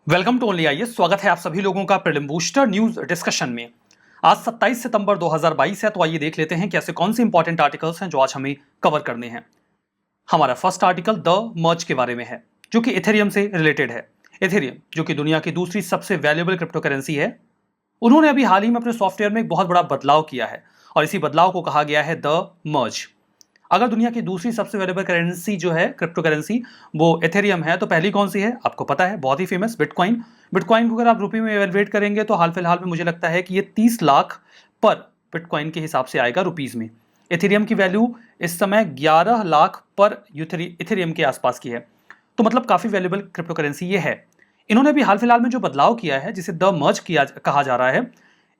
Welcome to only IAS. स्वागत है आप सभी लोगों का प्रीलिम बूस्टर न्यूज डिस्कशन में। आज 27 सितंबर 2022 है, तो आइए देख लेते हैं कि ऐसे कौन से इंपॉर्टेंट आर्टिकल्स हैं जो आज हमें कवर करने हैं। हमारा फर्स्ट आर्टिकल द मर्ज के बारे में है, जो कि इथेरियम से रिलेटेड है। इथेरियम, जो कि दुनिया की दूसरी सबसे वैल्यूएबल क्रिप्टो करेंसी है, उन्होंने अभी हाल ही में अपने सॉफ्टवेयर में एक बहुत बड़ा बदलाव किया है और इसी बदलाव को कहा गया है द मर्ज। अगर दुनिया की दूसरी सबसे वैल्यूएबल करेंसी जो है क्रिप्टो करेंसी वो एथेरियम है, तो पहली कौन सी है आपको पता है, बहुत ही फेमस बिटकॉइन। बिटकॉइन को अगर आप रुपये में एवेलुएट करेंगे तो हाल फिलहाल में मुझे लगता है कि ये 30 लाख पर बिटकॉइन के हिसाब से आएगा रुपीज में। एथेरियम की वैल्यू इस समय 11 लाख पर इथेरियम के आसपास की है, तो मतलब काफी वैल्यूएबल क्रिप्टो करेंसी ये है। इन्होंने भी हाल फिलहाल में जो बदलाव किया है, जिसे द मर्ज किया कहा जा रहा है,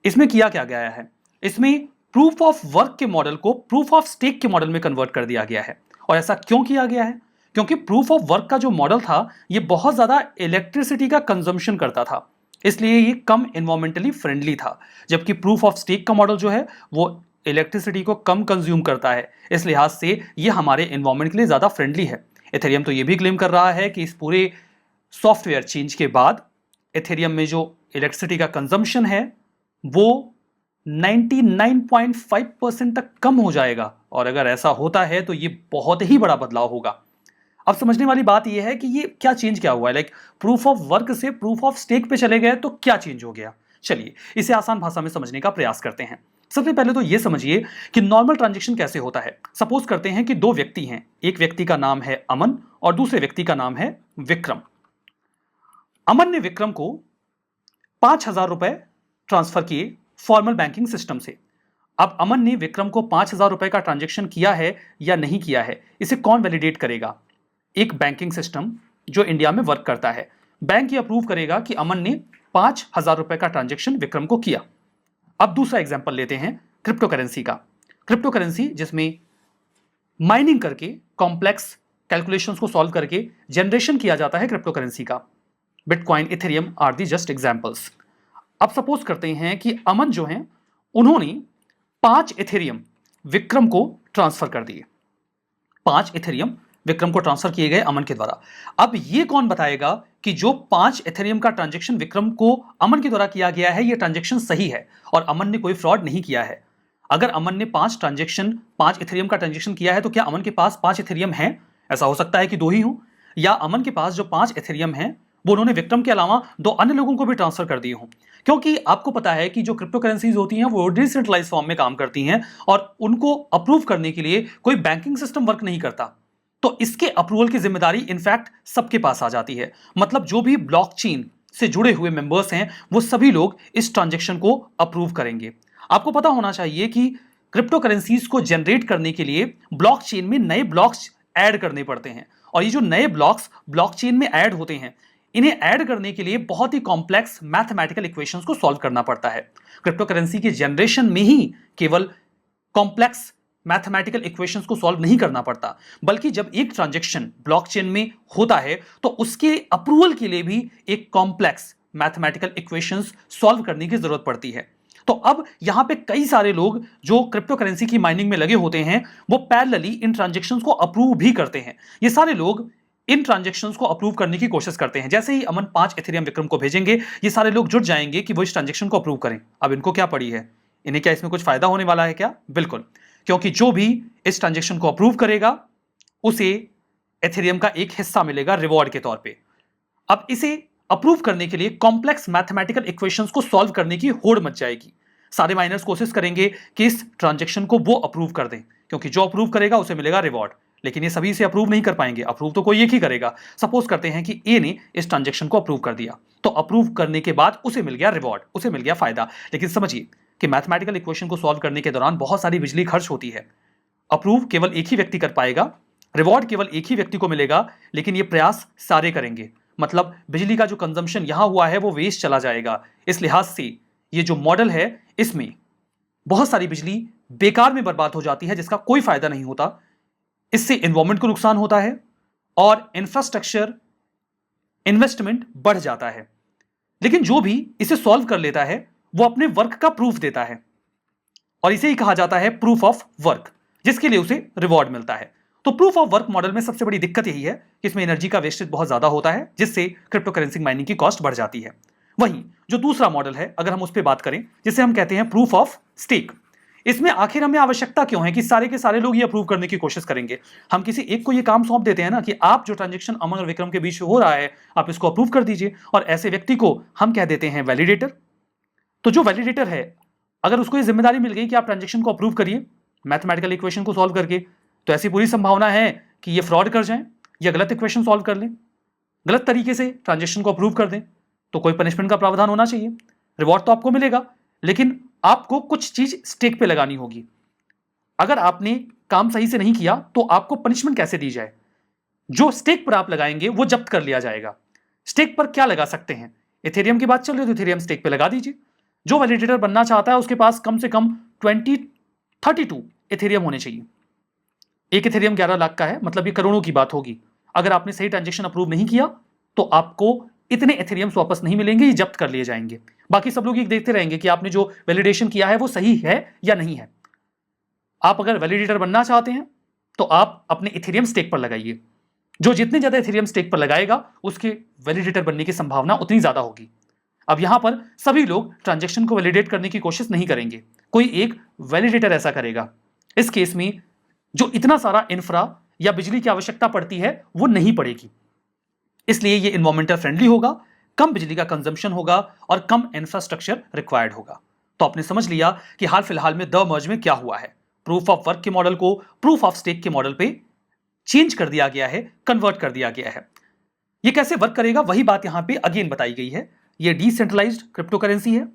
इसमें किया क्या गया है, इसमें प्रूफ ऑफ वर्क के मॉडल को प्रूफ ऑफ स्टेक के मॉडल में कन्वर्ट कर दिया गया है। और ऐसा क्यों किया गया है? क्योंकि प्रूफ ऑफ वर्क का जो मॉडल था ये बहुत ज्यादा इलेक्ट्रिसिटी का कंजम्पशन करता था, इसलिए ये कम एनवायरमेंटली फ्रेंडली था। जबकि प्रूफ ऑफ स्टेक का मॉडल जो है वो इलेक्ट्रिसिटी को कम कंज्यूम करता है, इस लिहाज से ये हमारे एनवायरमेंट के लिए ज्यादा फ्रेंडली है। एथेरियम तो ये भी क्लेम कर रहा है कि इस पूरे सॉफ्टवेयर चेंज के बाद एथेरियम में जो इलेक्ट्रिसिटी का कंजम्पशन है वो 99.5% तक कम हो जाएगा। और अगर ऐसा होता है तो ये बहुत ही बड़ा बदलाव होगा। अब समझने वाली बात यह है कि ये क्या हुआ है, प्रूफ ऑफ वर्क से प्रूफ ऑफ स्टेक पे चले गए तो क्या चेंज हो गया। चलिए इसे आसान भाषा में समझने का प्रयास करते हैं। सबसे पहले तो ये समझिए कि नॉर्मल ट्रांजैक्शन कैसे होता है। सपोज करते हैं कि दो व्यक्ति हैं, एक व्यक्ति का नाम है अमन और दूसरे व्यक्ति का नाम है विक्रम। अमन ने विक्रम को 5,000 रुपए ट्रांसफर किए फॉर्मल बैंकिंग सिस्टम से। अब अमन ने विक्रम को 5,000 रुपए का ट्रांजैक्शन किया है या नहीं किया है, इसे कौन वैलिडेट करेगा? एक बैंकिंग सिस्टम जो इंडिया में वर्क करता है। बैंक ये अप्रूव करेगा कि अमन ने 5,000 रुपए का ट्रांजैक्शन विक्रम को किया। अब दूसरा एग्जांपल लेते हैं क्रिप्टो करेंसी का। क्रिप्टो करेंसी जिसमें माइनिंग करके कॉम्प्लेक्स कैलकुलेशंस को सॉल्व करके जनरेशन किया जाता है क्रिप्टो करेंसी का। Bitcoin, Ethereum are the just examples. अब सपोज करते हैं कि अमन जो हैं उन्होंने 5 इथेरियम विक्रम को ट्रांसफर कर दिए। 5 इथेरियम विक्रम को ट्रांसफर किए गए अमन के द्वारा। अब ये कौन बताएगा कि जो 5 इथेरियम का ट्रांजैक्शन विक्रम को अमन के द्वारा किया गया है ये ट्रांजैक्शन सही है और अमन ने कोई फ्रॉड नहीं किया है? अगर अमन ने 5 इथेरियम का ट्रांजैक्शन किया है तो क्या अमन के पास 5 इथेरियम है? ऐसा हो सकता है कि 2 ही हो, या अमन के पास जो 5 इथेरियम है वो उन्होंने विक्रम के अलावा 2 अन्य लोगों को भी ट्रांसफर कर दिए हों। क्योंकि आपको पता है कि जो क्रिप्टो करेंसीज होती हैं वो डिसेंट्रलाइज फॉर्म में काम करती हैं और उनको अप्रूव करने के लिए कोई बैंकिंग सिस्टम वर्क नहीं करता, तो इसके अप्रूवल की जिम्मेदारी इनफैक्ट सबके पास आ जाती है। मतलब जो भी ब्लॉकचेन से जुड़े हुए मेंबर्स हैं वो सभी लोग इस ट्रांजैक्शन को अप्रूव करेंगे। आपको पता होना चाहिए कि क्रिप्टो करेंसीज को जनरेट करने के लिए ब्लॉकचेन में नए ब्लॉक्स ऐड करने पड़ते हैं और ये जो नए ब्लॉक्स ब्लॉकचेन में ऐड होते हैं इन्हें ऐड करने के लिए बहुत ही कॉम्प्लेक्स मैथमेटिकल इक्वेशंस को सॉल्व करना पड़ता है। क्रिप्टो करेंसी के जनरेशन में ही केवल कॉम्प्लेक्स मैथमेटिकल इक्वेशंस को सॉल्व नहीं करना पड़ता, बल्कि जब एक ट्रांजैक्शन ब्लॉकचेन में होता है तो उसके अप्रूवल के लिए भी एक कॉम्प्लेक्स मैथमेटिकल इक्वेशंस सॉल्व करने की जरूरत पड़ती है। तो अब यहां पे कई सारे लोग जो क्रिप्टो करेंसी की माइनिंग में लगे होते हैं वो पैरेलली इन ट्रांजैक्शंस को अप्रूव भी करते हैं। ये सारे लोग इन ट्रांजैक्शंस को अप्रूव करने की कोशिश करते हैं। जैसे ही अमन 5 इथेरियम विक्रम को भेजेंगे ये सारे लोग जुट जाएंगे कि वो इस ट्रांजैक्शन को अप्रूव करें। अब इनको क्या पड़ी है, इन्हें क्या इसमें कुछ फायदा होने वाला है क्या? बिल्कुल, क्योंकि जो भी इस ट्रांजैक्शन को अप्रूव करेगा उसे एथेरियम का एक हिस्सा मिलेगा रिवॉर्ड के तौर पे। अब इसे अप्रूव करने के लिए कॉम्प्लेक्स मैथमेटिकल इक्वेशंस को सॉल्व करने की होड़ मच जाएगी। सारे माइनर्स कोशिश करेंगे कि इस ट्रांजैक्शन को वो अप्रूव कर दें, क्योंकि जो अप्रूव करेगा उसे मिलेगा रिवॉर्ड। लेकिन ये सभी इसे अप्रूव नहीं कर पाएंगे, अप्रूव तो कोई एक ही करेगा। सपोज करते हैं कि ए ने इस ट्रांजैक्शन को अप्रूव कर दिया, तो अप्रूव करने के बाद उसे मिल गया रिवॉर्ड, उसे मिल गया फायदा। लेकिन समझिए कि मैथमेटिकल इक्वेशन को सॉल्व करने के दौरान बहुत सारी बिजली खर्च होती है। अप्रूव केवल एक ही व्यक्ति कर पाएगा, रिवॉर्ड केवल एक ही व्यक्ति को मिलेगा, लेकिन ये प्रयास सारे करेंगे। मतलब बिजली का जो कंजम्पशन यहां हुआ है वो वेस्ट चला जाएगा। इस लिहाज से ये जो मॉडल है इसमें बहुत सारी बिजली बेकार में बर्बाद हो जाती है जिसका कोई फायदा नहीं होता। इससे एनवायरमेंट को नुकसान होता है और इंफ्रास्ट्रक्चर इन्वेस्टमेंट बढ़ जाता है। लेकिन जो भी इसे सॉल्व कर लेता है वो अपने वर्क का प्रूफ देता है और इसे ही कहा जाता है प्रूफ ऑफ वर्क, जिसके लिए उसे रिवॉर्ड मिलता है। तो प्रूफ ऑफ वर्क मॉडल में सबसे बड़ी दिक्कत यही है कि इसमें एनर्जी का वेस्टेज बहुत ज्यादा होता है, जिससे क्रिप्टो करेंसी माइनिंग की कॉस्ट बढ़ जाती है। वहीं जो दूसरा मॉडल है, अगर हम उस पर बात करें, जिसे हम कहते हैं प्रूफ ऑफ स्टेक, इसमें आखिर हमें आवश्यकता क्यों है कि सारे के सारे लोग ये अप्रूव करने की कोशिश करेंगे? हम किसी एक को ये काम सौंप देते हैं ना कि आप जो ट्रांजेक्शन अमन और विक्रम के बीच हो रहा है, आप इसको अप्रूव कर दीजिए, और ऐसे व्यक्ति को हम कह देते हैं वैलिडेटर। तो जो वैलिडेटर है, अगर उसको ये जिम्मेदारी मिल गई कि आप ट्रांजेक्शन को अप्रूव करिए मैथमेटिकल इक्वेशन को सॉल्व करके, तो ऐसी पूरी संभावना है कि ये फ्रॉड कर जाएं या गलत इक्वेशन सॉल्व कर लें, गलत तरीके से ट्रांजेक्शन को अप्रूव कर दें, तो कोई पनिशमेंट का प्रावधान होना चाहिए। रिवॉर्ड तो आपको मिलेगा, लेकिन आपको कुछ चीज स्टेक पे लगानी होगी। अगर आपने काम सही से नहीं किया तो आपको पनिशमेंट कैसे दी जाए? जो स्टेक पर आप लगाएंगे वो जब्त कर लिया जाएगा। स्टेक पर क्या लगा सकते हैं? इथेरियम की बात चल रही है तो इथेरियम स्टेक पे लगा दीजिए। जो वैलिडेटर बनना चाहता है उसके पास कम से कम 32 इथेरियम होने चाहिए। एक इथेरियम 11 लाख का है, मतलब ये करोड़ों की बात होगी। अगर आपने सही ट्रांजेक्शन अप्रूव नहीं किया तो आपको इतने इथेरियम्स वापस नहीं मिलेंगे, ये जब्त कर लिए जाएंगे। बाकी सब लोग ये देखते रहेंगे कि आपने जो वैलिडेशन किया है वो सही है या नहीं है। आप अगर वैलिडेटर बनना चाहते हैं तो आप अपने इथेरियम स्टेक पर लगाइए। जो जितने ज्यादा इथेरियम स्टेक पर लगाएगा उसके वैलिडेटर बनने की संभावना उतनी ज्यादा होगी। अब यहां पर सभी लोग ट्रांजेक्शन को वैलिडेट करने की कोशिश नहीं करेंगे, कोई एक वैलिडेटर ऐसा करेगा। इस केस में जो इतना सारा इंफ्रा या बिजली की आवश्यकता पड़ती है वो नहीं पड़ेगी, इसलिए ये एनवायरमेंटल फ्रेंडली होगा, कम बिजली का कंजम्पशन होगा और कम इंफ्रास्ट्रक्चर रिक्वायर्ड होगा। तो आपने समझ लिया कि हाल फिलहाल में द मर्ज में क्या हुआ है। प्रूफ ऑफ वर्क के मॉडल को प्रूफ ऑफ स्टेक के मॉडल पे चेंज कर दिया गया है, कन्वर्ट कर दिया गया है। ये कैसे वर्क करेगा वही बात यहां पे अगेन बताई गई है। ये डिसेंट्रलाइज्ड क्रिप्टो करेंसी है,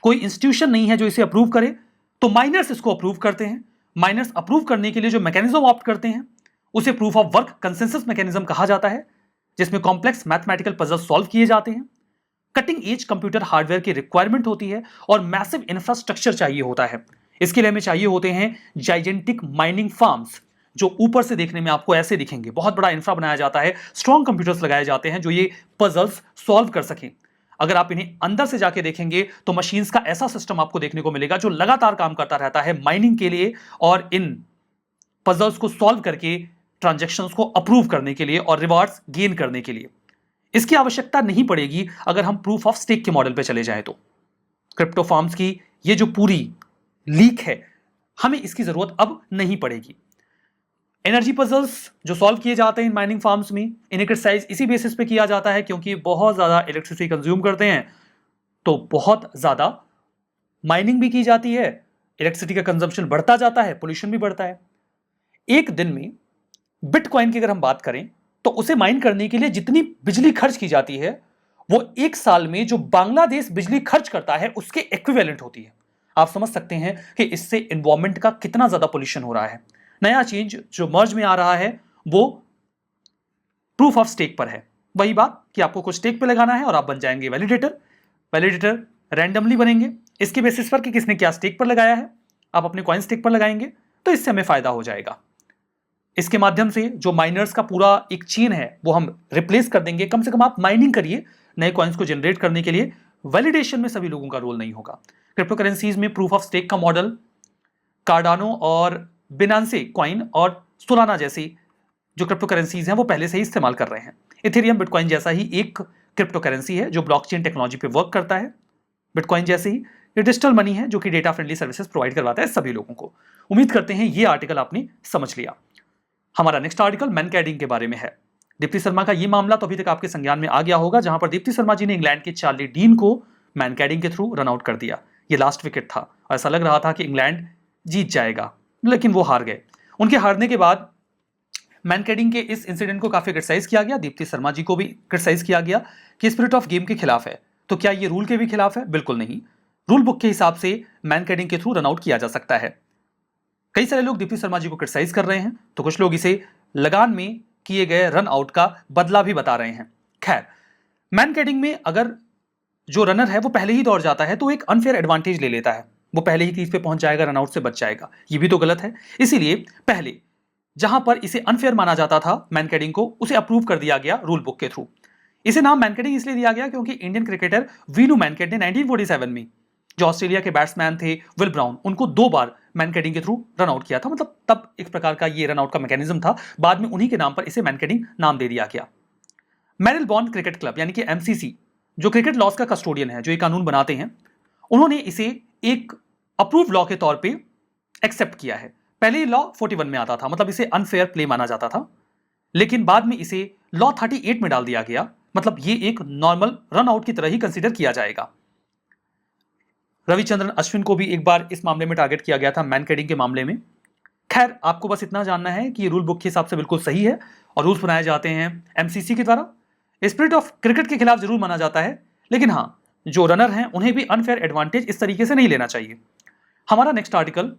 कोई इंस्टीट्यूशन नहीं है जो इसे अप्रूव करे, तो माइनर्स इसको अप्रूव करते हैं। माइनर्स अप्रूव करने के लिए जो मैकेनिज्म ऑप्ट करते हैं उसे proof of work consensus mechanism कहा जाता है, जिसमें कॉम्प्लेक्स मैथमेटिकल पजल सॉल्व किए जाते हैं, कटिंग एज कंप्यूटर हार्डवेयर की रिक्वायरमेंट होती है और मैसिव इंफ्रास्ट्रक्चर चाहिए होता है। इसके लिए हमें चाहिए होते हैं जाइजेंटिक माइनिंग फार्म्स, जो ऊपर से देखने में आपको ऐसे दिखेंगे। बहुत बड़ा इंफ्रा बनाया जाता है, स्ट्रॉन्ग कंप्यूटर्स लगाए जाते हैं जो ये पजल्स सॉल्व कर सकें। अगर आप इन्हें अंदर से जाके देखेंगे तो मशीन्स का ऐसा सिस्टम आपको देखने को मिलेगा जो लगातार काम करता रहता है माइनिंग के लिए और इन पजल्स को सॉल्व करके ट्रांजैक्शंस को अप्रूव करने के लिए और रिवार्ड्स गेन करने के लिए। इसकी आवश्यकता नहीं पड़ेगी अगर हम प्रूफ ऑफ स्टेक के मॉडल पे चले जाएं तो। क्रिप्टो फार्म्स की ये जो पूरी लीक है, हमें इसकी जरूरत अब नहीं पड़ेगी। एनर्जी पजल्स जो सॉल्व किए जाते हैं इन माइनिंग फार्म्स में, इन्हें क्रिटिसाइज इसी बेसिस पे किया जाता है क्योंकि बहुत ज्यादा इलेक्ट्रिसिटी कंज्यूम करते हैं, तो बहुत ज्यादा माइनिंग भी की जाती है, इलेक्ट्रिसिटी का कंजम्पशन बढ़ता जाता है, पोल्यूशन भी बढ़ता है। एक दिन में बिटकॉइन की अगर हम बात करें तो उसे माइन करने के लिए जितनी बिजली खर्च की जाती है वो एक साल में जो बांग्लादेश बिजली खर्च करता है उसके इक्विवेलेंट होती है। आप समझ सकते हैं कि इससे एनवायरमेंट का कितना ज्यादा पोल्यूशन हो रहा है। नया चेंज जो मर्ज में आ रहा है वो प्रूफ ऑफ स्टेक पर है। वही बात कि आपको कुछ स्टेक पे लगाना है और आप बन जाएंगे वैलिडेटर। वैलिडेटर रैंडमली बनेंगे इसके बेसिस पर कि किसने क्या स्टेक पर लगाया है। आप अपने कॉइन स्टेक पर लगाएंगे तो इससे हमें फायदा हो जाएगा। इसके माध्यम से जो माइनर्स का पूरा एक चेन है वो हम रिप्लेस कर देंगे। कम से कम आप माइनिंग करिए, नए कॉइन्स को जनरेट करने के लिए वैलिडेशन में सभी लोगों का रोल नहीं होगा। क्रिप्टो करेंसीज में प्रूफ ऑफ स्टेक का मॉडल कार्डानो और बिनांसे कॉइन और सोलाना जैसी जो क्रिप्टो करेंसीज हैं वो पहले से ही इस्तेमाल कर रहे हैं। इथेरियम बिटकॉइन जैसा ही एक क्रिप्टो करेंसी है जो ब्लॉकचेन टेक्नोलॉजी पे वर्क करता है। बिटकॉइन जैसे ही ये डिजिटल मनी है जो कि डेटा फ्रेंडली सर्विसेज प्रोवाइड करवाता है सभी लोगों को। उम्मीद करते हैं ये आर्टिकल आपने समझ लिया। हमारा नेक्स्ट आर्टिकल मैनकैडिंग के बारे में है। दीप्ति शर्मा का ये मामला तो अभी तक आपके संज्ञान में आ गया होगा, जहां पर दीप्ति शर्मा जी ने इंग्लैंड के चार्ली डीन को मैनकैडिंग के थ्रू रन आउट कर दिया। ये लास्ट विकेट था और ऐसा लग रहा था कि इंग्लैंड जीत जाएगा, लेकिन वो हार गए। उनके हारने के बाद मैनकैडिंग के इस इंसिडेंट को काफी क्रिटिसाइज किया गया। दीप्ति शर्मा जी को भी क्रिटिसाइज किया गया कि स्पिरिट ऑफ गेम के खिलाफ है। तो क्या ये रूल के भी खिलाफ है? बिल्कुल नहीं। रूल बुक के हिसाब से मैनकैडिंग के थ्रू रन आउट किया जा सकता है। कई सारे लोग दीप्ति शर्मा जी को क्रिटिसाइज कर रहे हैं, तो कुछ लोग इसे लगान में किए गए रन आउट का बदला भी बता रहे हैं। खैर, मैनकैडिंग में अगर जो रनर है वो पहले ही दौड़ जाता है तो एक अनफेयर एडवांटेज ले लेता है, वो पहले ही क्रीज पे पहुंच जाएगा, रन आउट से बच जाएगा। ये भी तो गलत है। इसीलिए पहले जहां पर इसे अनफेयर माना जाता था मैनकैडिंग को, उसे अप्रूव कर दिया गया रूल बुक के थ्रू। इसे नाम मैनकैडिंग इसलिए दिया गया क्योंकि इंडियन क्रिकेटर वीनू मैनकैड ने 1947 में जो ऑस्ट्रेलिया के बैट्समैन थे विल ब्राउन, उनको 2 बार मैनकैडिंग के थ्रू रन आउट किया था। मतलब तब एक प्रकार का ये रन आउट का मैकेनिज्म था, बाद में उन्हीं के नाम पर इसे मैनकैडिंग नाम दे दिया गया। मेरिलबॉर्न क्रिकेट क्लब यानी कि एमसीसी, जो क्रिकेट लॉज का कस्टोडियन है, जो ये कानून बनाते हैं, उन्होंने इसे एक अप्रूव लॉ के तौर पे एक्सेप्ट किया है। पहले ये लॉ 41 में आता था, मतलब इसे अनफेयर प्ले माना जाता था, लेकिन बाद में इसे लॉ 38 में डाल दिया गया। मतलब ये एक नॉर्मल रन आउट की तरह ही कंसीडर किया जाएगा। रविचंद्रन अश्विन को भी एक बार इस मामले में टारगेट किया गया था, मैनकैडिंग के मामले में। खैर, आपको बस इतना जानना है कि ये रूल बुक के हिसाब से बिल्कुल सही है और रूल्स बनाए जाते हैं एमसीसी के द्वारा। स्पिरिट ऑफ क्रिकेट के खिलाफ जरूर माना जाता है, लेकिन हाँ, जो रनर हैं उन्हें भी अनफेयर एडवांटेज इस तरीके से नहीं लेना चाहिए। हमारा नेक्स्ट आर्टिकल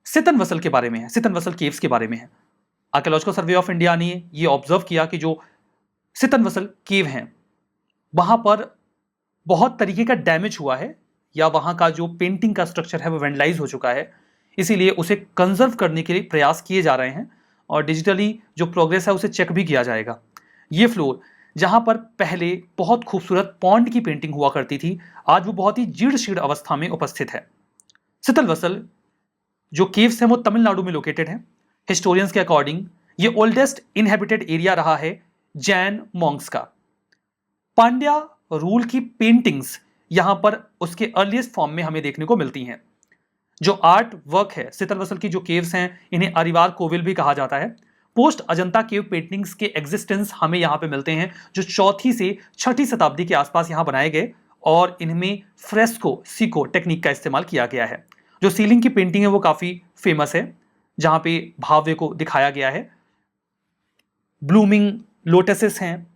सितन वसल के बारे में है, सितन वसल केव्स के बारे में है। आर्कियोलॉजिकल सर्वे ऑफ इंडिया ने ये ऑब्जर्व किया कि जो सितन वसल केव हैं, वहां पर बहुत तरीके का डैमेज हुआ है, या वहां का जो पेंटिंग का स्ट्रक्चर है वो वेंडलाइज हो चुका है, इसीलिए उसे कंजर्व करने के लिए प्रयास किए जा रहे हैं और डिजिटली जो प्रोग्रेस है उसे चेक भी किया जाएगा। ये फ्लोर जहां पर पहले बहुत खूबसूरत पॉन्ड की पेंटिंग हुआ करती थी, आज वो बहुत ही जीर्ण शीर्ण अवस्था में उपस्थित है। सितल वसल जो केव्स हैं वो तमिलनाडु में लोकेटेड है। हिस्टोरियंस के अकॉर्डिंग ये ओल्डेस्ट इनहेबिटेड एरिया रहा है जैन मॉन्क्स का। पांड्या रूल की पेंटिंग्स यहां पर उसके अर्लीस्ट फॉर्म में हमें देखने को मिलती हैं। जो आर्ट वर्क है सितल वसल की जो केव्स हैं, इन्हें अरिवार कोविल भी कहा जाता है। पोस्ट अजंता केव पेंटिंग्स के एग्जिस्टेंस हमें यहां पे मिलते हैं, जो 4वीं से 6वीं शताब्दी के आसपास यहां बनाए गए, और इनमें फ्रेस्को सिको टेक्निक का इस्तेमाल किया गया है। जो सीलिंग की पेंटिंग है वो काफी फेमस है, जहां पे भाव्य को दिखाया गया है। ब्लूमिंग लोटसेस हैं,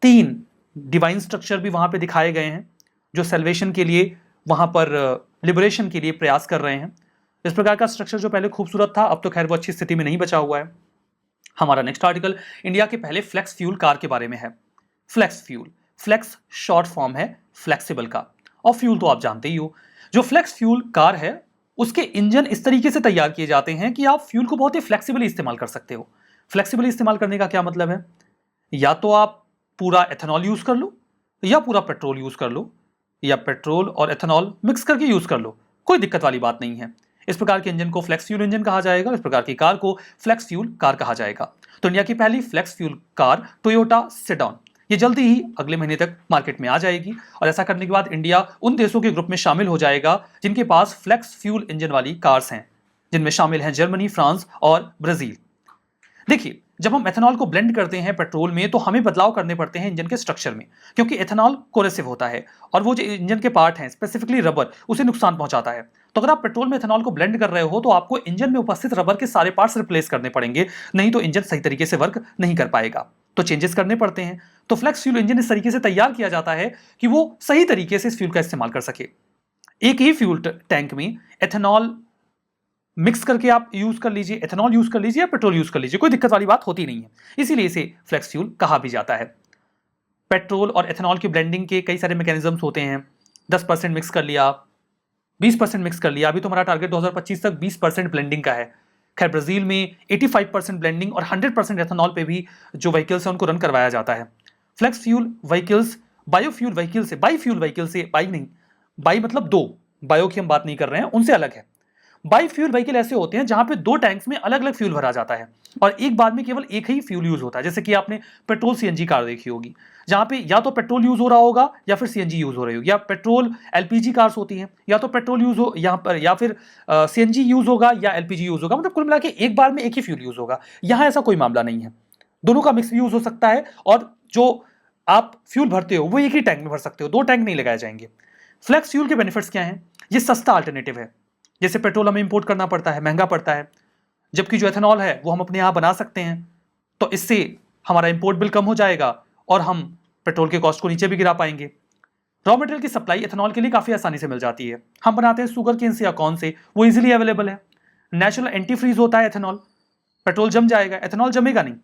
3 डिवाइन स्ट्रक्चर भी वहां पे दिखाए गए हैं, जो सेल्वेशन के लिए वहां पर लिबरेशन के लिए प्रयास कर रहे हैं। इस प्रकार का स्ट्रक्चर जो पहले खूबसूरत था, अब तो खैर वो अच्छी स्थिति में नहीं बचा हुआ है। हमारा नेक्स्ट आर्टिकल इंडिया के पहले फ्लेक्स फ्यूल कार के बारे में है। Flex fuel, flex short form है फ्लेक्सिबल का, और फ्यूल तो आप जानते ही हो। जो फ्लेक्स फ्यूल कार है उसके इंजन इस तरीके से तैयार किए जाते हैं कि आप फ्यूल को बहुत ही फ्लेक्सिबली इस्तेमाल कर सकते हो। फ्लेक्सिबली इस्तेमाल करने का क्या मतलब है? या तो आप पूरा एथेनॉल यूज कर लो, या पूरा पेट्रोल यूज कर लो, या पेट्रोल और एथेनॉल मिक्स करके यूज कर लो, कोई दिक्कत वाली बात नहीं है। इस प्रकार के इंजन को फ्लेक्स फ्यूल इंजन कहा जाएगा, इस प्रकार की कार को फ्लेक्स फ्यूल कार कहा जाएगा। तो इंडिया की पहली flex fuel car Toyota sedan, ये जल्दी ही अगले महीने तक मार्केट में आ जाएगी, और ऐसा करने के बाद इंडिया उन देशों के ग्रुप में शामिल हो जाएगा जिनके पास फ्लेक्स फ्यूल इंजन वाली कार्स हैं, जिनमें शामिल हैं जर्मनी, फ्रांस और ब्राजील। देखिए, जब हम एथेनॉल को ब्लेंड करते हैं पेट्रोल में, तो हमें बदलाव करने पड़ते हैं इंजन के स्ट्रक्चर में, क्योंकि एथेनॉल कोरेसिव होता है और वो जो इंजन के पार्ट हैं, स्पेसिफिकली रबर, उसे नुकसान पहुंचाता है। तो अगर आप पेट्रोल में एथेनॉल को ब्लेंड कर रहे हो तो आपको इंजन में उपस्थित रबर के सारे पार्ट्स रिप्लेस करने पड़ेंगे, नहीं तो इंजन सही तरीके से वर्क नहीं कर पाएगा। तो चेंजेस करने पड़ते हैं। तो फ्लेक्स फ्यूल इंजन इस तरीके से तैयार किया जाता है कि वो सही तरीके से इस फ्यूल का इस्तेमाल कर सके। एक ही फ्यूल टैंक में एथेनॉल मिक्स करके आप यूज कर लीजिए, एथेनॉल यूज कर लीजिए या पेट्रोल यूज कर लीजिए, कोई दिक्कत वाली बात होती नहीं है। इसीलिए इसे फ्लेक्स फ्यूल कहा भी जाता है। पेट्रोल और एथेनॉल की ब्लेंडिंग के कई सारे मैकेनिज्म्स होते हैं। 10% मिक्स कर लिया, 20% मिक्स कर लिया। अभी तो हमारा टारगेट 2025 तक 20% ब्लेंडिंग का है। खैर, ब्राजील में 85% ब्लेंडिंग और 100% एथेनॉल पे भी जो व्हीकल्स हैं उनको रन करवाया जाता है। Flex fuel vehicles biofuel vehicle से, बाई फ्यूल व्हीकल से, बाई नहीं, बाई मतलब 2, बायो की हम बात नहीं कर रहे हैं, उनसे अलग है। बाई फ्यूल व्हीकल ऐसे होते हैं जहां पे 2 टैंक्स में अलग अलग फ्यूल भरा जाता है और एक बार में केवल एक ही फ्यूल यूज होता है। जैसे कि आपने पेट्रोल सीएनजी कार देखी होगी, जहां पे या तो पेट्रोल यूज हो रहा होगा या फिर सीएनजी यूज हो रही होगी, या पेट्रोल एलपीजी कार्स होती हैं, या तो पेट्रोल यूज हो यहां पर, या फिर सीएनजी यूज होगा या एलपीजी यूज होगा। मतलब कुल मिला के एक बार में एक ही फ्यूल यूज होगा। यहां ऐसा कोई मामला नहीं है, दोनों का मिक्स यूज हो सकता है, और जो आप फ्यूल भरते हो वो एक ही टैंक में भर सकते हो, 2 टैंक नहीं लगाए जाएंगे। फ्लेक्स फ्यूल के बेनिफिट्स क्या हैं? ये सस्ता अल्टरनेटिव है। जैसे पेट्रोल हमें इंपोर्ट करना पड़ता है, महंगा पड़ता है, जबकि जो एथेनॉल है वो हम अपने यहाँ बना सकते हैं। तो इससे हमारा इंपोर्ट बिल कम हो जाएगा और हम पेट्रोल के कॉस्ट को नीचे भी गिरा पाएंगे। रॉ मटेरियल की सप्लाई एथेनॉल के लिए काफ़ी आसानी से मिल जाती है। हम बनाते हैं शुगर केन से या कॉर्न से, वो इजीली अवेलेबल है। नेचुरल एंटी फ्रीज होता है एथेनॉल। पेट्रोल जम जाएगा, एथेनॉल जमेगा नहीं।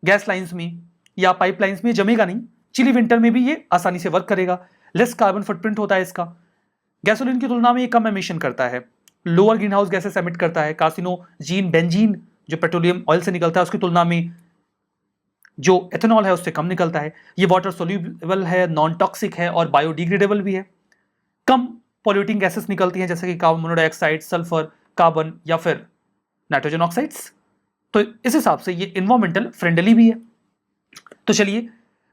गैस लाइन्स में या पाइप लाइन्स में जमेगा नहीं। चिली विंटर में भी ये आसानी से वर्क करेगा। लेस कार्बन फुटप्रिंट होता है इसका। गैसोलीन की तुलना में ये कम एमिशन करता है, lower green house gases emit करता है। कार्सिनोजीन बेंजीन जो पेट्रोलियम ऑयल से निकलता है उसकी तुलना में जो एथेनॉल है उससे कम निकलता है। ये वाटर सोल्यूबल है, नॉन टॉक्सिक है और बायोडिग्रेडेबल भी है। कम पॉल्यूटिंग गैसेस निकलती हैं जैसे कि कार्बन मोनोडाइऑक्साइड, सल्फर, कार्बन या फिर नाइट्रोजन ऑक्साइड्स। तो इस हिसाब से ये इन्वायरमेंटल फ्रेंडली भी है। तो चलिए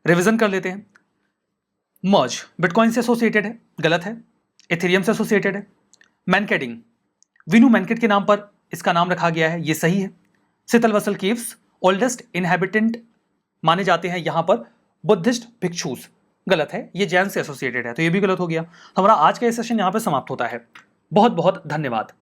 रिवीजन कर लेते हैं। मर्ज बिटकॉइन से एसोसिएटेड है, गलत है। इथेरियम से एसोसिएटेड है। मैनकेटिंग, विनु मैनकेट के नाम पर इसका नाम रखा गया है, ये सही है। सितलवसल केव्स ओल्डेस्ट इनहैबिटेंट माने जाते हैं यहां पर बुद्धिस्ट भिक्षुस, गलत है। ये जैन से एसोसिएटेड है, तो ये भी गलत हो गया। तो हमारा आज का ये सेशन यहां पर समाप्त होता है। बहुत बहुत धन्यवाद।